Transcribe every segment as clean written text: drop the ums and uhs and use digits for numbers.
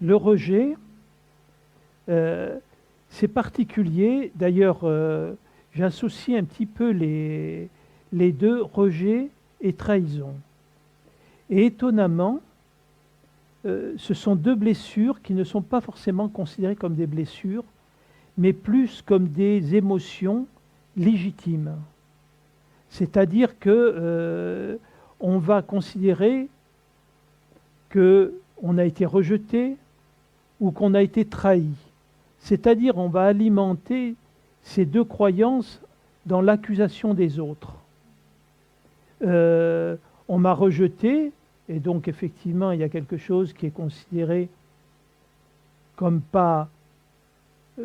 le rejet, c'est particulier. D'ailleurs, j'associe un petit peu les deux, rejet et trahison. Et étonnamment, ce sont deux blessures qui ne sont pas forcément considérées comme des blessures, mais plus comme des émotions légitimes. C'est-à-dire que on va considérer qu'on a été rejeté ou qu'on a été trahi. C'est-à-dire on va alimenter ces deux croyances dans l'accusation des autres. On m'a rejeté, et donc effectivement il y a quelque chose qui est considéré comme pas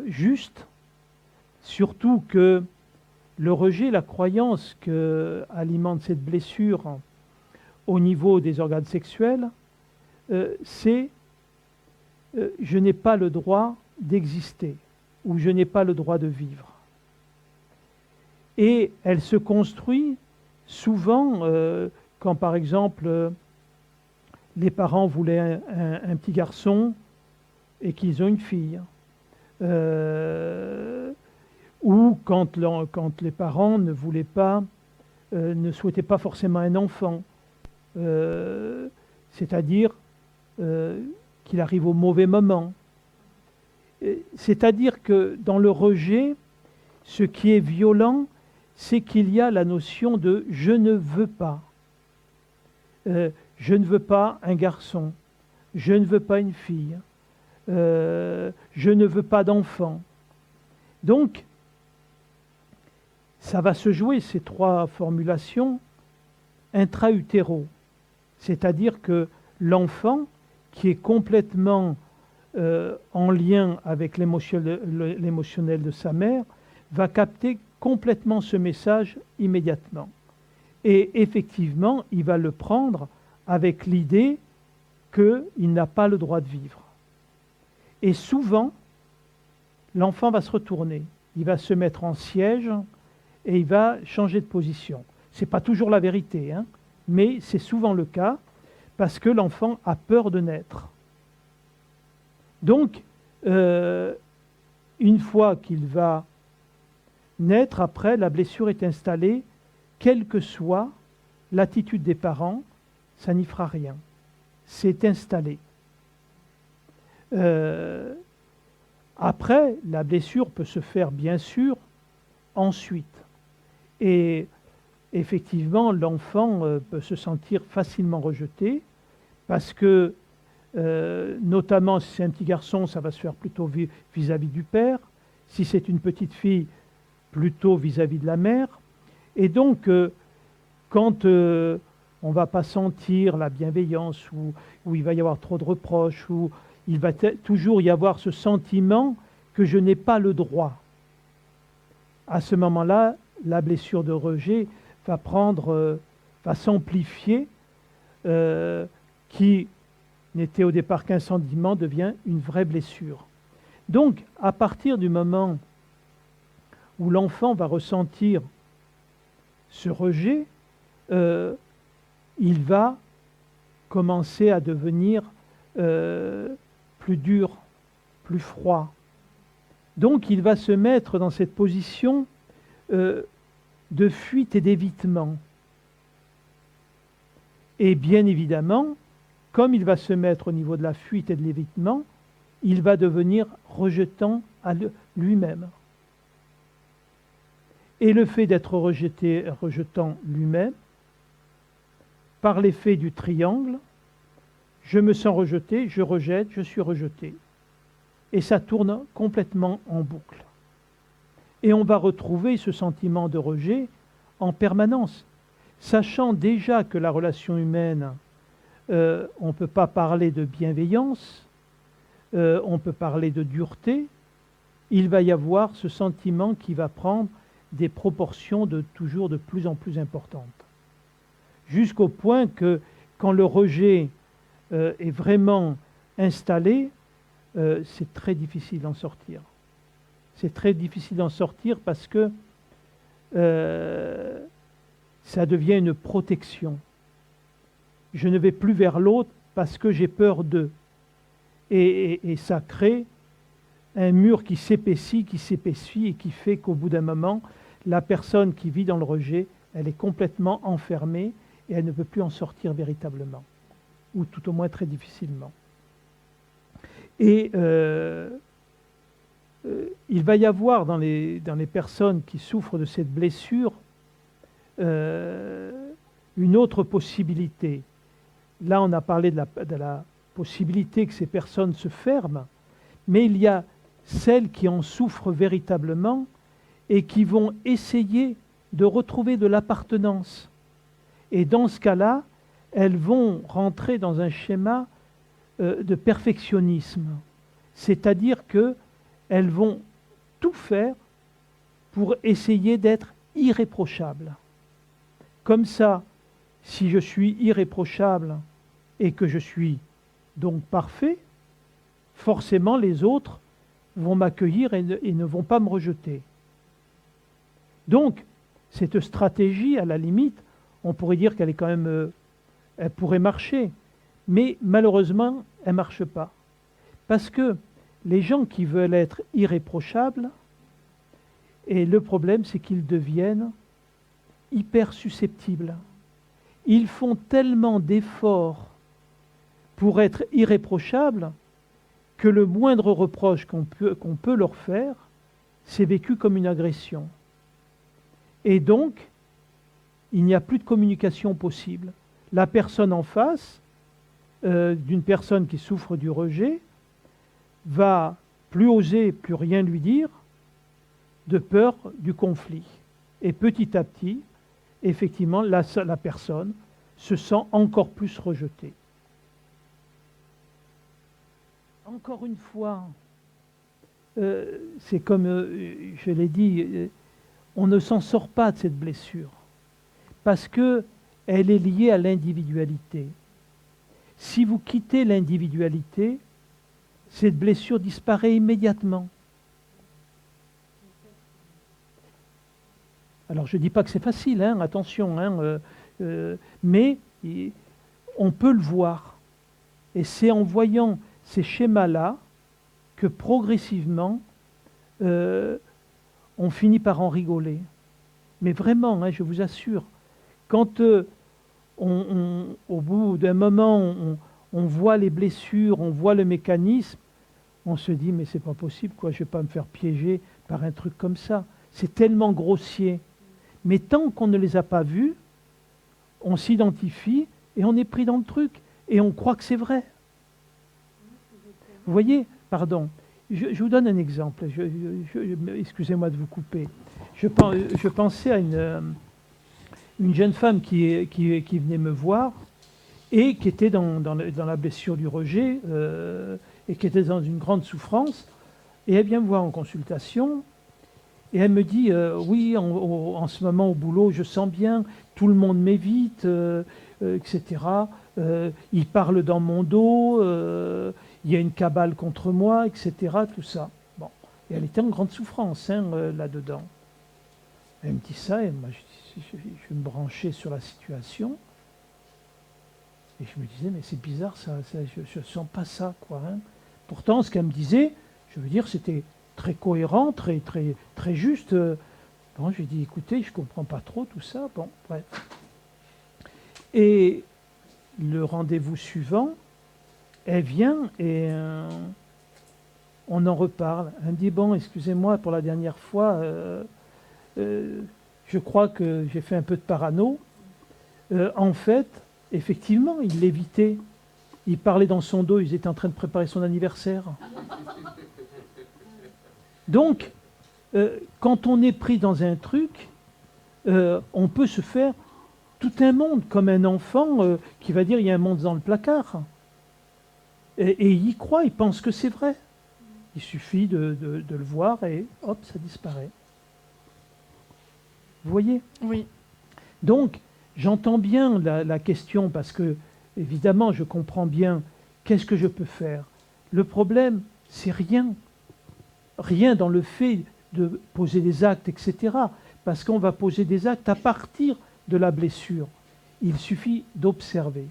juste, surtout que le rejet, la croyance que alimente cette blessure au niveau des organes sexuels, c'est je n'ai pas le droit d'exister ou je n'ai pas le droit de vivre. Et elle se construit souvent quand par exemple les parents voulaient un petit garçon et qu'ils ont une fille. Ou quand les parents ne voulaient pas, ne souhaitaient pas forcément un enfant, c'est-à-dire qu'il arrive au mauvais moment. C'est-à-dire que dans le rejet, ce qui est violent, c'est qu'il y a la notion de « je ne veux pas ». Je ne veux pas un garçon, je ne veux pas une fille, je ne veux pas d'enfant. Donc, ça va se jouer, ces trois formulations, intra-utéro. C'est-à-dire que l'enfant, qui est complètement en lien avec l'émotionnel de sa mère, va capter complètement ce message immédiatement. Et effectivement, il va le prendre avec l'idée qu'il n'a pas le droit de vivre. Et souvent, l'enfant va se retourner, il va se mettre en siège et il va changer de position. Ce n'est pas toujours la vérité, hein, mais c'est souvent le cas parce que l'enfant a peur de naître. Donc, une fois qu'il va naître, après, la blessure est installée, quelle que soit l'attitude des parents, ça n'y fera rien. C'est installé. Après, la blessure peut se faire, bien sûr, ensuite. Et effectivement, l'enfant peut se sentir facilement rejeté parce que, notamment si c'est un petit garçon, ça va se faire plutôt vis-à-vis du père. Si c'est une petite fille, plutôt vis-à-vis de la mère. Et donc, quand on ne va pas sentir la bienveillance, ou il va y avoir trop de reproches, ou il va toujours y avoir ce sentiment que je n'ai pas le droit. À ce moment-là, la blessure de rejet va s'amplifier, qui n'était au départ qu'un sentiment, devient une vraie blessure. Donc, à partir du moment où l'enfant va ressentir ce rejet, il va commencer à devenir plus dur, plus froid. Donc il va se mettre dans cette position de fuite et d'évitement. Et bien évidemment, comme il va se mettre au niveau de la fuite et de l'évitement, il va devenir rejetant à lui-même. Et le fait d'être rejetant lui-même, par l'effet du triangle, je me sens rejeté, je rejette, je suis rejeté. Et ça tourne complètement en boucle. Et on va retrouver ce sentiment de rejet en permanence, sachant déjà que la relation humaine, on ne peut pas parler de bienveillance, on peut parler de dureté, il va y avoir ce sentiment qui va prendre des proportions toujours de plus en plus importantes. Jusqu'au point que quand le rejet est vraiment installé, c'est très difficile d'en sortir. C'est très difficile d'en sortir parce que ça devient une protection. Je ne vais plus vers l'autre parce que j'ai peur d'eux. Et ça crée un mur qui s'épaissit et qui fait qu'au bout d'un moment, la personne qui vit dans le rejet, elle est complètement enfermée et elle ne peut plus en sortir véritablement, ou tout au moins très difficilement. Et il va y avoir dans les personnes qui souffrent de cette blessure une autre possibilité. Là, on a parlé de la possibilité que ces personnes se ferment, mais il y a celles qui en souffrent véritablement et qui vont essayer de retrouver de l'appartenance. Et dans ce cas-là, elles vont rentrer dans un schéma de perfectionnisme. C'est-à-dire qu'elles vont tout faire pour essayer d'être irréprochables. Comme ça, si je suis irréprochable et que je suis donc parfait, forcément les autres vont m'accueillir et ne vont pas me rejeter. Donc, cette stratégie, à la limite, on pourrait dire qu'elle est quand même, elle pourrait marcher, mais malheureusement, elle ne marche pas. Parce que les gens qui veulent être irréprochables, et le problème, c'est qu'ils deviennent hyper susceptibles. Ils font tellement d'efforts pour être irréprochables que le moindre reproche qu'on peut leur faire, c'est vécu comme une agression. Et donc, il n'y a plus de communication possible. La personne en face, d'une personne qui souffre du rejet, va plus oser, plus rien lui dire, de peur du conflit. Et petit à petit, effectivement, la personne se sent encore plus rejetée. Encore une fois, c'est comme je l'ai dit, on ne s'en sort pas de cette blessure parce qu'elle est liée à l'individualité. Si vous quittez l'individualité, cette blessure disparaît immédiatement. Alors je ne dis pas que c'est facile, hein, attention, hein, mais on peut le voir. Et c'est en voyant ces schémas-là que progressivement, on finit par en rigoler. Mais vraiment, hein, je vous assure, quand au bout d'un moment, on voit les blessures, on voit le mécanisme, on se dit, mais c'est pas possible, quoi, je ne vais pas me faire piéger par un truc comme ça. C'est tellement grossier. Mais tant qu'on ne les a pas vus, on s'identifie et on est pris dans le truc. Et on croit que c'est vrai. Vous voyez, pardon, je vous donne un exemple. Excusez-moi de vous couper. Je pensais à une jeune femme qui venait me voir et qui était dans la blessure du rejet et qui était dans une grande souffrance. Et elle vient me voir en consultation et elle me dit oui, en ce moment au boulot, je sens bien, tout le monde m'évite, etc. Ils parlent dans mon dos, il y a une cabale contre moi, etc. Tout ça. Bon. Et elle était en grande souffrance là-dedans. Elle me dit ça et moi je me branchais sur la situation. Et je me disais, mais c'est bizarre, ça je ne sens pas ça, quoi. Hein. Pourtant, ce qu'elle me disait, je veux dire, c'était très cohérent, très juste. Bon, j'ai dit, écoutez, je ne comprends pas trop tout ça. Bon, bref. Et le rendez-vous suivant, elle vient et on en reparle. Elle me dit, bon, excusez-moi, pour la dernière fois, je crois que j'ai fait un peu de parano. En fait, effectivement, il l'évitait. Il parlait dans son dos, ils étaient en train de préparer son anniversaire. Donc, quand on est pris dans un truc, on peut se faire tout un monde, comme un enfant qui va dire il y a un monde dans le placard. Et il y croit, il pense que c'est vrai. Il suffit de le voir et hop, ça disparaît. Vous voyez ? Oui. Donc, j'entends bien la question parce que, évidemment, je comprends bien qu'est-ce que je peux faire. Le problème, c'est rien. Rien dans le fait de poser des actes, etc. Parce qu'on va poser des actes à partir de la blessure. Il suffit d'observer,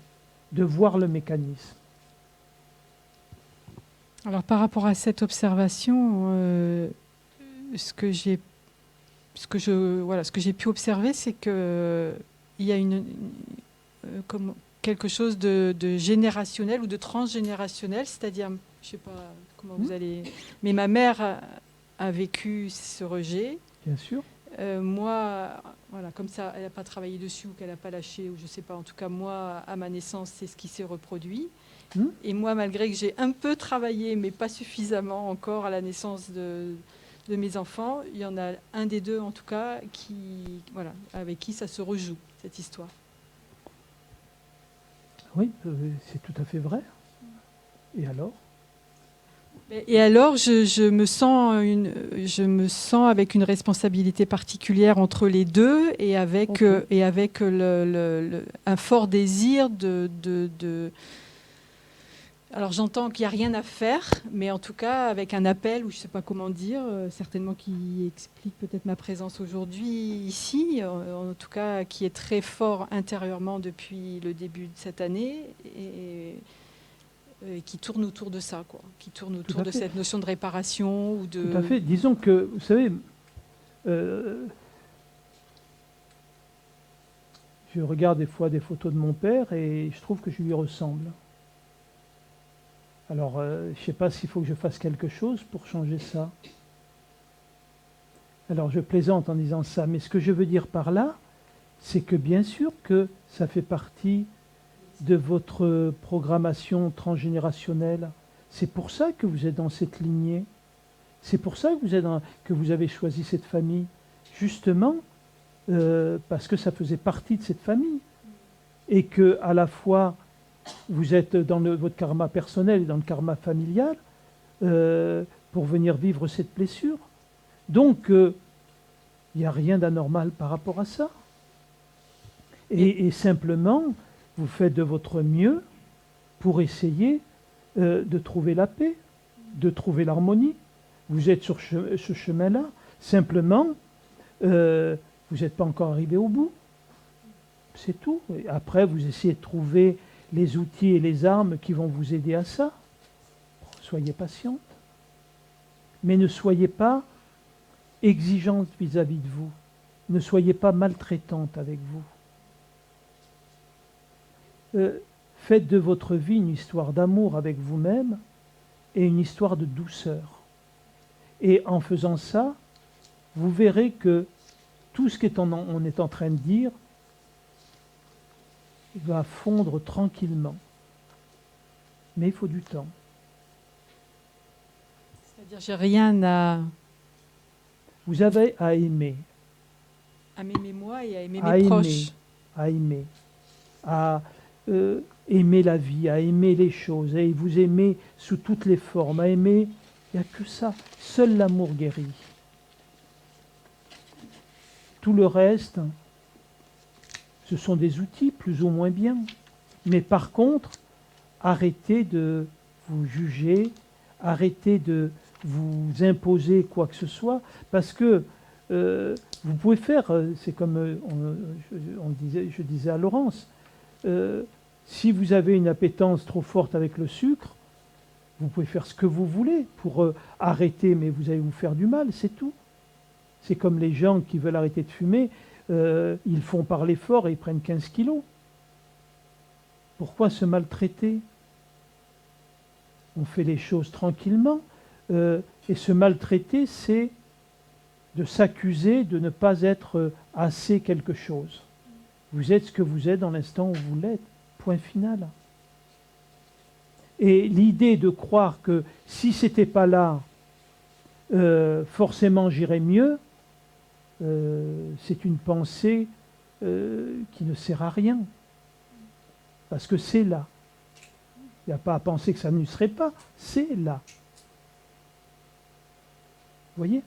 de voir le mécanisme. Alors par rapport à cette observation, ce que j'ai pu observer, c'est que il y a comme quelque chose de générationnel ou de transgénérationnel, c'est-à-dire, je sais pas comment vous allez, mais ma mère a vécu ce rejet. Bien sûr. Moi, voilà, comme ça, elle n'a pas travaillé dessus ou qu'elle n'a pas lâché, ou je ne sais pas. En tout cas, moi, à ma naissance, c'est ce qui s'est reproduit. Et moi, malgré que j'ai un peu travaillé, mais pas suffisamment encore à la naissance de mes enfants, il y en a un des deux, en tout cas, avec qui ça se rejoue, cette histoire. Oui, c'est tout à fait vrai. Et alors ? Et alors, je me sens avec une responsabilité particulière entre les deux et avec, un fort désir de... Alors j'entends qu'il n'y a rien à faire, mais en tout cas avec un appel, ou je ne sais pas comment dire, certainement qui explique peut-être ma présence aujourd'hui ici, en tout cas qui est très fort intérieurement depuis le début de cette année, et qui tourne autour de ça, quoi, qui tourne autour de cette notion de réparation ou de... Tout à fait. Disons que, vous savez, je regarde des fois des photos de mon père et je trouve que je lui ressemble. Alors, je ne sais pas s'il faut que je fasse quelque chose pour changer ça. Alors, je plaisante en disant ça, mais ce que je veux dire par là, c'est que bien sûr que ça fait partie de votre programmation transgénérationnelle. C'est pour ça que vous êtes dans cette lignée. C'est pour ça que vous avez choisi cette famille. Justement, parce que ça faisait partie de cette famille. Et que à la fois, vous êtes dans votre karma personnel et dans le karma familial pour venir vivre cette blessure. Donc, il n'y a rien d'anormal par rapport à ça. Et simplement, vous faites de votre mieux pour essayer de trouver la paix, de trouver l'harmonie. Vous êtes sur ce chemin-là. Simplement, vous n'êtes pas encore arrivé au bout. C'est tout. Et après, vous essayez de trouver les outils et les armes qui vont vous aider à ça. Soyez patiente. Mais ne soyez pas exigeante vis-à-vis de vous. Ne soyez pas maltraitante avec vous. Faites de votre vie une histoire d'amour avec vous-même et une histoire de douceur. Et en faisant ça, vous verrez que tout ce qu'on est en train de dire va fondre tranquillement. Mais il faut du temps. C'est-à-dire, j'ai rien à... Vous avez à aimer. À m'aimer moi et à aimer mes proches. À aimer. À aimer la vie, à aimer les choses, et vous aimer sous toutes les formes, à aimer, il n'y a que ça. Seul l'amour guérit. Tout le reste, ce sont des outils plus ou moins bien. Mais par contre, arrêtez de vous juger, arrêtez de vous imposer quoi que ce soit, parce que vous pouvez faire, c'est comme je disais à Laurence, si vous avez une appétence trop forte avec le sucre, vous pouvez faire ce que vous voulez pour arrêter, mais vous allez vous faire du mal, c'est tout. C'est comme les gens qui veulent arrêter de fumer, ils font par l'effort et ils prennent 15 kilos. Pourquoi se maltraiter? On fait les choses tranquillement. Et se maltraiter, c'est de s'accuser de ne pas être assez quelque chose. Vous êtes ce que vous êtes dans l'instant où vous l'êtes. Point final. Et l'idée de croire que si c'était pas là, forcément j'irais mieux, c'est une pensée qui ne sert à rien. Parce que c'est là. Il n'y a pas à penser que ça ne serait pas, c'est là. Vous voyez?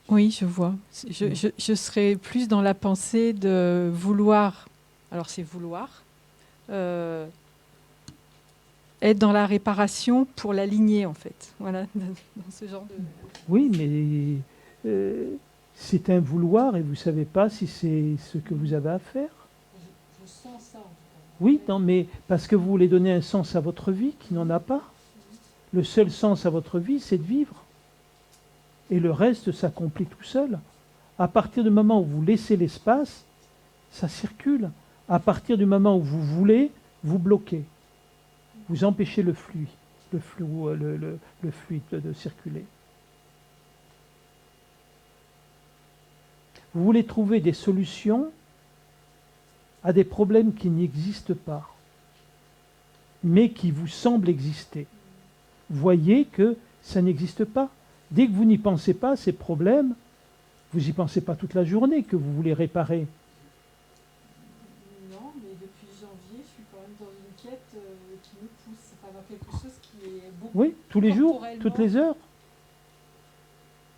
Oui, je vois. Je serais plus dans la pensée de vouloir, alors c'est vouloir, être dans la réparation pour l'aligner, en fait. Voilà, dans ce genre de... Oui, mais c'est un vouloir et vous ne savez pas si c'est ce que vous avez à faire. Je sens ça, en tout cas. Oui, non, mais parce que vous voulez donner un sens à votre vie qui n'en a pas. Le seul sens à votre vie, c'est de vivre. Et le reste s'accomplit tout seul. À partir du moment où vous laissez l'espace, ça circule. À partir du moment où vous voulez, vous bloquez. Vous empêchez le fluide de circuler. Vous voulez trouver des solutions à des problèmes qui n'existent pas, mais qui vous semblent exister. Voyez que ça n'existe pas. Dès que vous n'y pensez pas, ces problèmes, vous n'y pensez pas toute la journée que vous voulez réparer. Non, mais depuis janvier, je suis quand même dans une quête qui me pousse. C'est pas dans quelque chose qui est beaucoup. Oui, tous les jours, toutes les heures.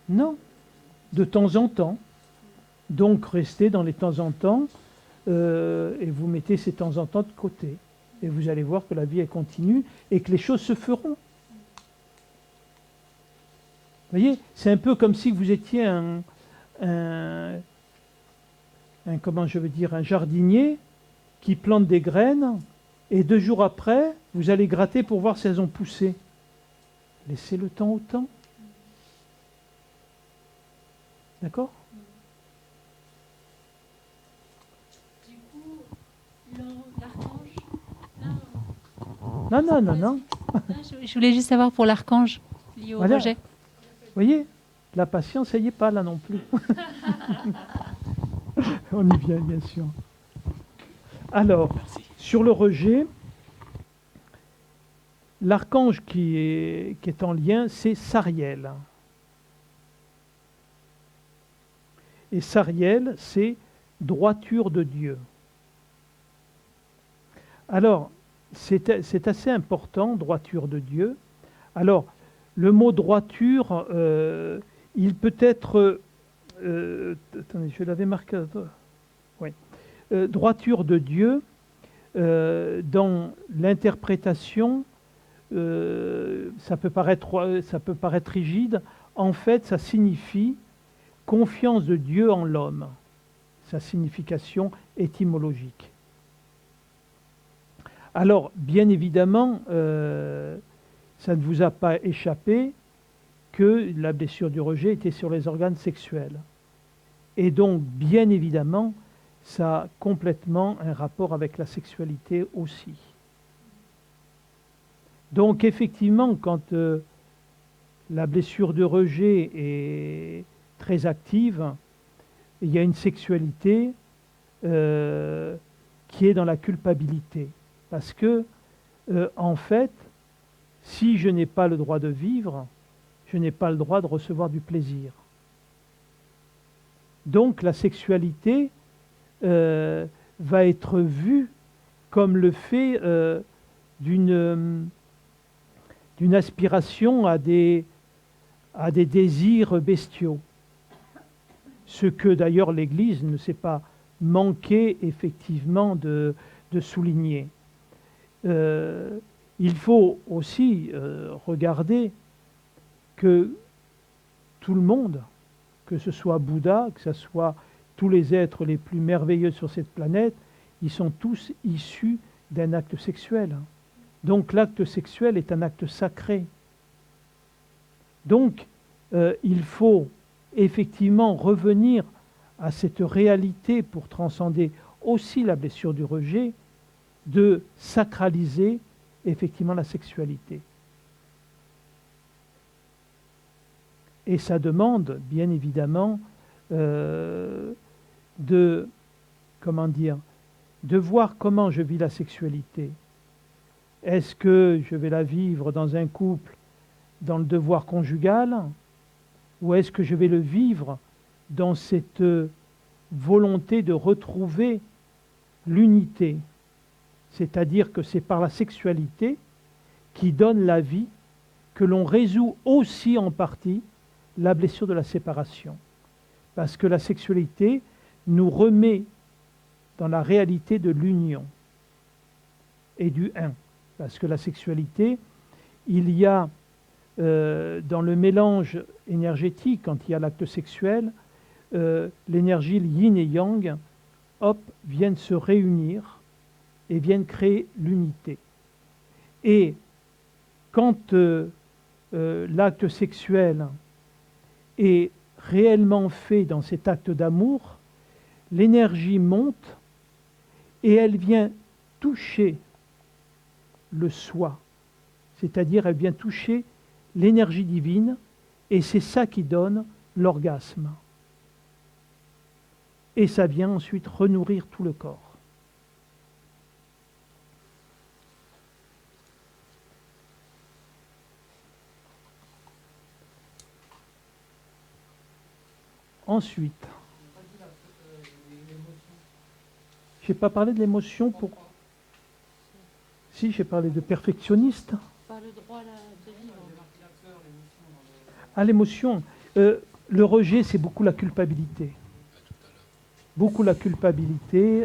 Non, de temps en temps. Donc restez dans les temps en temps et vous mettez ces temps en temps de côté. Et vous allez voir que la vie est continue et que les choses se feront. Vous voyez, c'est un peu comme si vous étiez comment je veux dire, un jardinier qui plante des graines et 2 jours après, vous allez gratter pour voir si elles ont poussé. Laissez le temps au temps. D'accord ? Du coup, l'archange... Non. Je voulais juste savoir pour l'archange lié au rejet. Vous voyez, la patience, ça y est pas là non plus. On y vient, bien sûr. Alors, sur le rejet, l'archange qui est en lien, c'est Sariel. Et Sariel, c'est droiture de Dieu. Alors, c'est assez important, droiture de Dieu. Alors, le mot droiture, il peut être... attendez, je l'avais marqué. Oui. Droiture de Dieu, dans l'interprétation, ça peut paraître rigide. En fait, ça signifie confiance de Dieu en l'homme, sa signification étymologique. Alors, bien évidemment, ça ne vous a pas échappé que la blessure du rejet était sur les organes sexuels. Et donc, bien évidemment, ça a complètement un rapport avec la sexualité aussi. Donc, effectivement, quand la blessure de rejet est très active, il y a une sexualité qui est dans la culpabilité. Parce que, en fait, si je n'ai pas le droit de vivre, je n'ai pas le droit de recevoir du plaisir. Donc la sexualité va être vue comme le fait d'une aspiration à des désirs bestiaux. Ce que d'ailleurs l'Église ne s'est pas manqué effectivement de souligner. Il faut aussi regarder que tout le monde, que ce soit Bouddha, que ce soit tous les êtres les plus merveilleux sur cette planète, ils sont tous issus d'un acte sexuel. Donc l'acte sexuel est un acte sacré. Donc il faut effectivement revenir à cette réalité pour transcender aussi la blessure du rejet, de sacraliser effectivement la sexualité. Et ça demande, bien évidemment, de voir comment je vis la sexualité. Est-ce que je vais la vivre dans un couple, dans le devoir conjugal, ou est-ce que je vais le vivre dans cette volonté de retrouver l'unité? C'est-à-dire que c'est par la sexualité qui donne la vie que l'on résout aussi en partie la blessure de la séparation. Parce que la sexualité nous remet dans la réalité de l'union et du un. Parce que la sexualité, il y a dans le mélange énergétique, quand il y a l'acte sexuel, l'énergie yin et yang, viennent se réunir et viennent créer l'unité. Et quand l'acte sexuel est réellement fait dans cet acte d'amour, l'énergie monte et elle vient toucher le soi, c'est-à-dire elle vient toucher l'énergie divine et c'est ça qui donne l'orgasme. Et ça vient ensuite renourrir tout le corps. Ensuite, j'ai pas parlé de l'émotion pour... Si, j'ai parlé de perfectionniste. Ah, l'émotion. Le rejet, c'est beaucoup la culpabilité. Beaucoup la culpabilité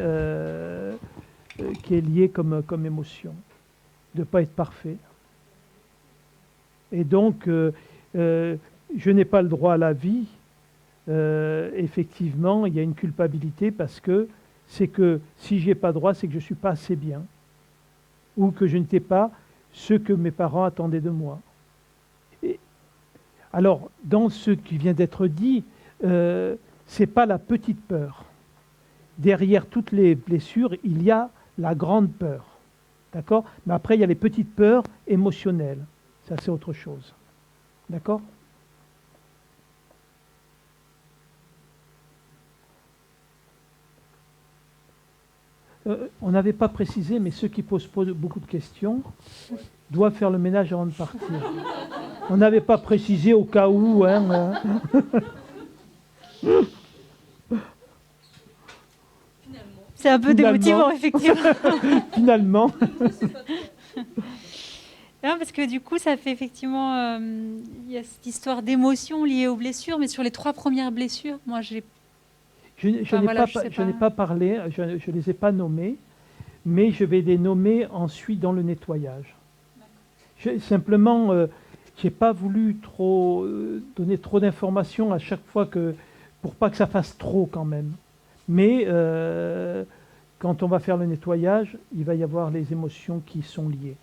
qui est liée comme émotion, de ne pas être parfait. Et donc, je n'ai pas le droit à la vie. Effectivement, il y a une culpabilité parce que c'est que si j'ai pas droit, c'est que je ne suis pas assez bien ou que je n'étais pas ce que mes parents attendaient de moi. Et alors, dans ce qui vient d'être dit, c'est pas la petite peur. Derrière toutes les blessures, il y a la grande peur. D'accord? Mais après, il y a les petites peurs émotionnelles. Ça, c'est autre chose. D'accord? On n'avait pas précisé, mais ceux qui posent beaucoup de questions doivent faire le ménage avant de partir. On n'avait pas précisé au cas où. Hein. C'est un peu démotivant, effectivement. Finalement. Non, parce que du coup, ça fait effectivement... il y a cette histoire d'émotion liée aux blessures, mais sur les 3 premières blessures, moi, j'ai... Je n'ai pas parlé, je ne les ai pas nommés, mais je vais les nommer ensuite dans le nettoyage. Simplement, je n'ai pas voulu donner trop d'informations à chaque fois, pour pas que ça fasse trop quand même. Mais quand on va faire le nettoyage, il va y avoir les émotions qui sont liées.